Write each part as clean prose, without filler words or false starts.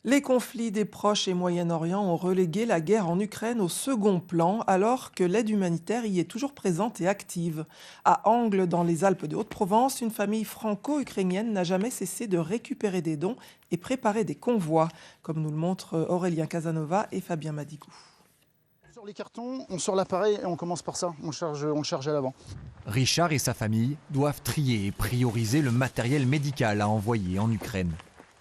Les conflits des Proches et Moyen-Orient ont relégué la guerre en Ukraine au second plan, alors que l'aide humanitaire y est toujours présente et active. À Angles, dans les Alpes de Haute-Provence, une famille franco-ukrainienne n'a jamais cessé de récupérer des dons et préparer des convois, comme nous le montrent Aurélien Casanova et Fabien Madigou. Sur les cartons, on sort l'appareil et on commence par ça, on charge à l'avant. Richard et sa famille doivent trier et prioriser le matériel médical à envoyer en Ukraine.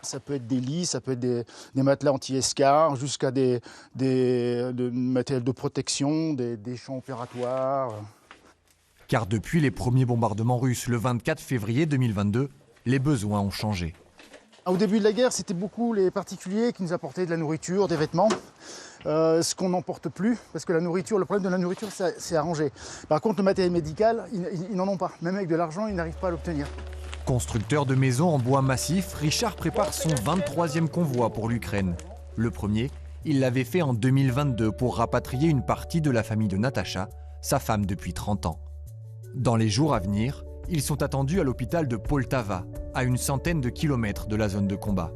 Ça peut être des lits, ça peut être des matelas anti-escarres, jusqu'à des matériels de protection, des champs opératoires. Car depuis les premiers bombardements russes le 24 février 2022, les besoins ont changé. Au début de la guerre, c'était beaucoup les particuliers qui nous apportaient de la nourriture, des vêtements. Ce qu'on n'emporte plus, parce que la nourriture, le problème de la nourriture, c'est arrangé. Par contre, le matériel médical, ils n'en ont pas. Même avec de l'argent, ils n'arrivent pas à l'obtenir. Constructeur de maisons en bois massif, Richard prépare son 23e convoi pour l'Ukraine. Le premier, il l'avait fait en 2022 pour rapatrier une partie de la famille de Natacha, sa femme depuis 30 ans. Dans les jours à venir, ils sont attendus à l'hôpital de Poltava, à une centaine de kilomètres de la zone de combat.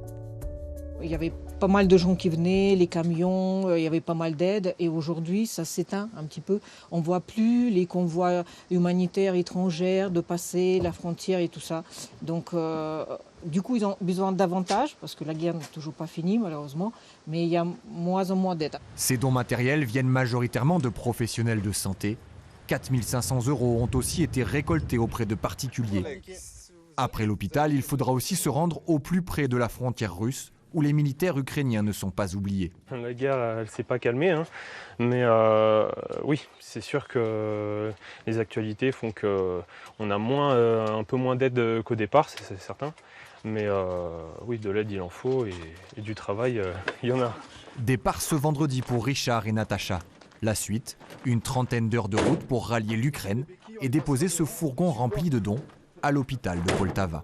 Il y avait pas mal de gens qui venaient, les camions, il y avait pas mal d'aide. Et aujourd'hui, ça s'éteint un petit peu. On ne voit plus les convois humanitaires étrangers de passer la frontière et tout ça. Donc, du coup, ils ont besoin davantage, parce que la guerre n'est toujours pas finie, malheureusement. Mais il y a moins en moins d'aide. Ces dons matériels viennent majoritairement de professionnels de santé. 4 500 € ont aussi été récoltés auprès de particuliers. Après l'hôpital, il faudra aussi se rendre au plus près de la frontière russe, où les militaires ukrainiens ne sont pas oubliés. La guerre, elle ne s'est pas calmée, hein. Mais oui, c'est sûr que les actualités font qu'on a un peu moins d'aide qu'au départ, c'est certain. Mais oui, de l'aide, il en faut, et du travail, il y en a. Départ ce vendredi pour Richard et Natacha. La suite, une trentaine d'heures de route pour rallier l'Ukraine et déposer ce fourgon rempli de dons à l'hôpital de Poltava.